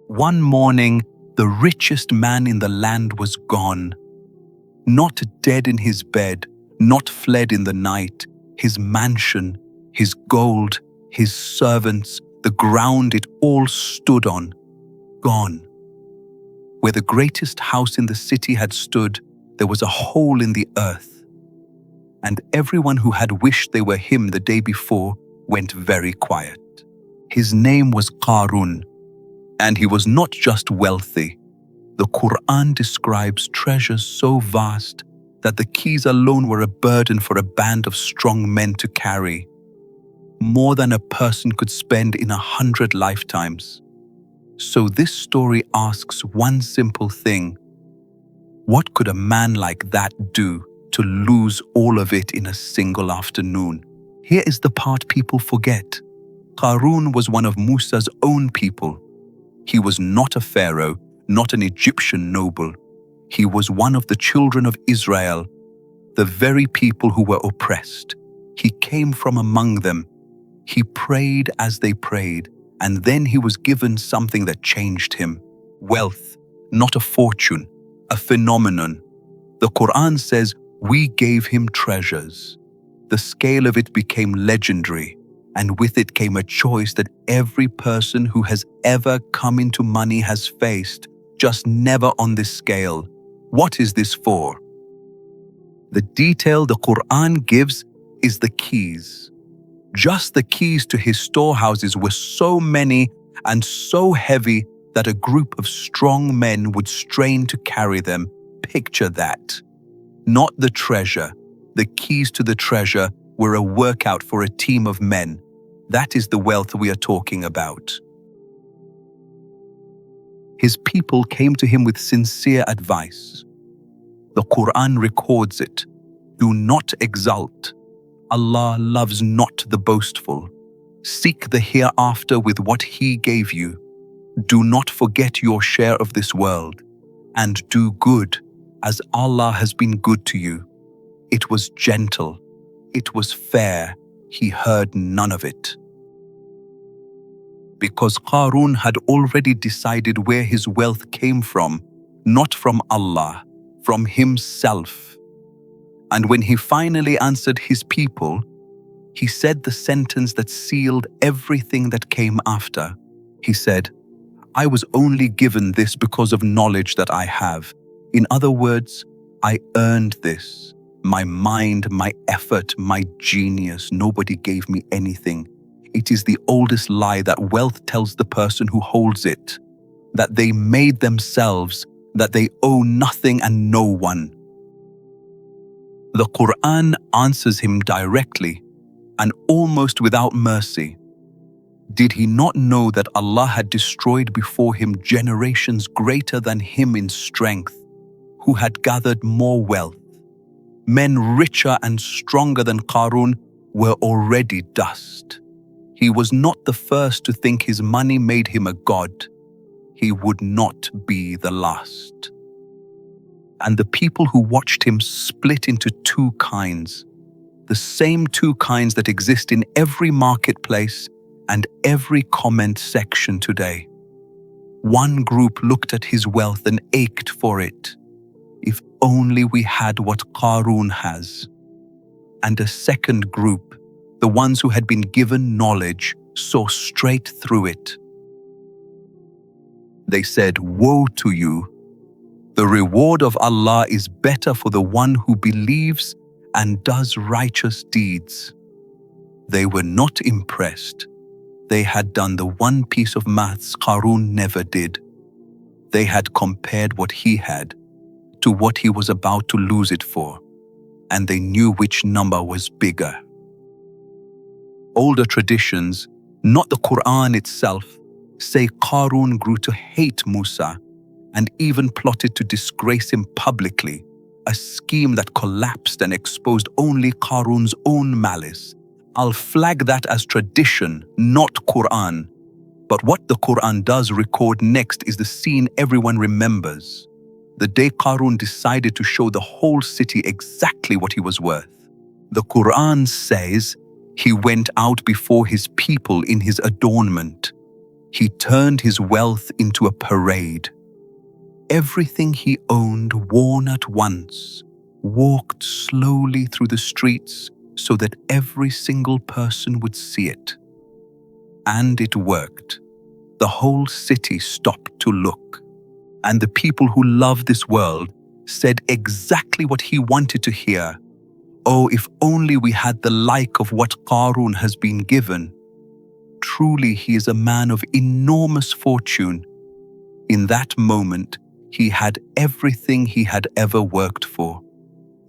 One morning, the richest man in the land was gone. Not dead in his bed, not fled in the night. His mansion, his gold, his servants, the ground it all stood on, gone. Where the greatest house in the city had stood, there was a hole in the earth. And everyone who had wished they were him the day before went very quiet. His name was Qarun, and he was not just wealthy. The Quran describes treasures so vast that the keys alone were a burden for a band of strong men to carry, more than a person could spend in 100 lifetimes. So this story asks one simple thing: what could a man like that do to lose all of it in a single afternoon? Here is the part people forget. Qarun was one of Musa's own people. He was not a pharaoh, not an Egyptian noble. He was one of the children of Israel, the very people who were oppressed. He came from among them. He prayed as they prayed, and then he was given something that changed him. Wealth, not a fortune, a phenomenon. The Quran says, "We gave him treasures." The scale of it became legendary, and with it came a choice that every person who has ever come into money has faced, just never on this scale. What is this for? The detail the Quran gives is the keys. Just the keys to his storehouses were so many and so heavy that a group of strong men would strain to carry them. Picture that. Not the treasure. The keys to the treasure were a workout for a team of men. That is the wealth we are talking about. His people came to him with sincere advice. The Quran records it. Do not exult. Allah loves not the boastful. Seek the hereafter with what He gave you. Do not forget your share of this world, and do good as Allah has been good to you. It was gentle. It was fair. He heard none of it. Because Qarun had already decided where his wealth came from, not from Allah, from himself. And when he finally answered his people, he said the sentence that sealed everything that came after. He said, "I was only given this because of knowledge that I have. In other words, I earned this. My mind, my effort, my genius. Nobody gave me anything." It is the oldest lie that wealth tells the person who holds it, that they made themselves, that they owe nothing and no one. The Quran answers him directly and almost without mercy. Did he not know that Allah had destroyed before him generations greater than him in strength, who had gathered more wealth? Men richer and stronger than Qarun were already dust. He was not the first to think his money made him a god. He would not be the last. And the people who watched him split into two kinds, the same two kinds that exist in every marketplace and every comment section today. One group looked at his wealth and ached for it. If only we had what Qarun has. And a second group, the ones who had been given knowledge, saw straight through it. They said, "Woe to you! The reward of Allah is better for the one who believes and does righteous deeds." They were not impressed. They had done the one piece of maths Qarun never did. They had compared what he had to what he was about to lose it for, and they knew which number was bigger. Older traditions, not the Quran itself, say Qarun grew to hate Musa and even plotted to disgrace him publicly, a scheme that collapsed and exposed only Qarun's own malice. I'll flag that as tradition, not Quran. But what the Quran does record next is the scene everyone remembers. The day Qarun decided to show the whole city exactly what he was worth. The Quran says, he went out before his people in his adornment. He turned his wealth into a parade. Everything he owned worn at once, walked slowly through the streets so that every single person would see it. And it worked. The whole city stopped to look. And the people who love this world said exactly what he wanted to hear. Oh, if only we had the like of what Qarun has been given. Truly, he is a man of enormous fortune. In that moment, he had everything he had ever worked for.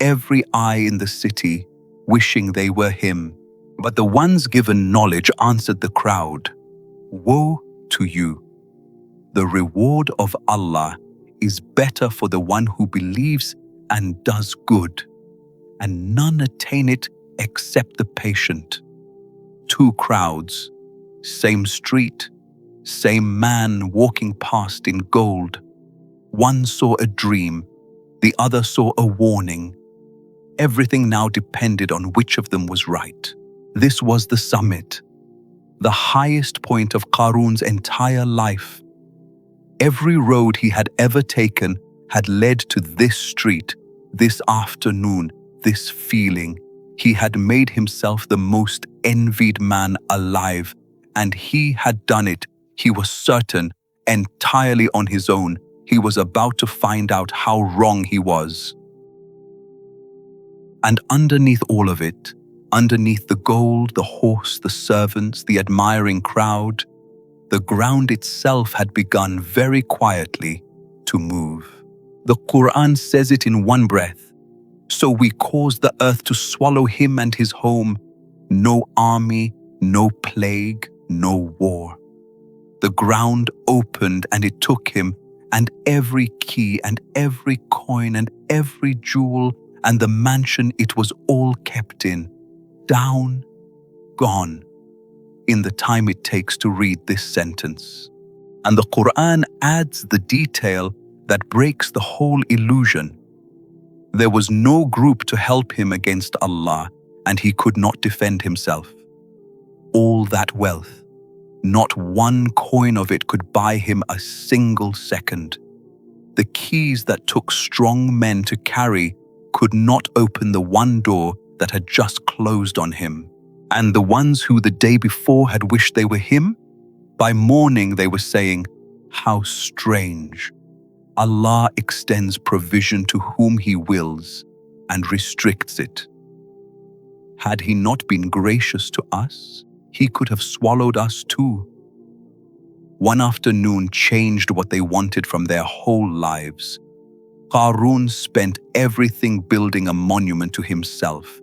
Every eye in the city wishing they were him. But the ones given knowledge answered the crowd, "Woe to you! The reward of Allah is better for the one who believes and does good, and none attain it except the patient." Two crowds, same street, same man walking past in gold. One saw a dream, the other saw a warning. Everything now depended on which of them was right. This was the summit, the highest point of Qarun's entire life. Every road he had ever taken had led to this street, this afternoon, this feeling. He had made himself the most envied man alive, and he had done it, he was certain, entirely on his own. He was about to find out how wrong he was. And underneath all of it, underneath the gold, the horse, the servants, the admiring crowd, the ground itself had begun very quietly to move. The Quran says it in one breath. So we caused the earth to swallow him and his home. No army, no plague, no war. The ground opened and it took him, and every key and every coin and every jewel and the mansion it was all kept in, down, gone, in the time it takes to read this sentence. And the Quran adds the detail that breaks the whole illusion. There was no group to help him against Allah, and he could not defend himself. All that wealth, not one coin of it could buy him a single second. The keys that took strong men to carry could not open the one door that had just closed on him. And the ones who the day before had wished they were him, by morning they were saying, "How strange! Allah extends provision to whom He wills and restricts it. Had He not been gracious to us, He could have swallowed us too." One afternoon changed what they wanted from their whole lives. Qarun spent everything building a monument to himself,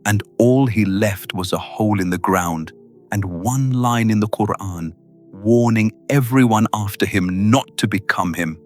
and all he left was a hole in the ground and one line in the Quran warning everyone after him not to become him.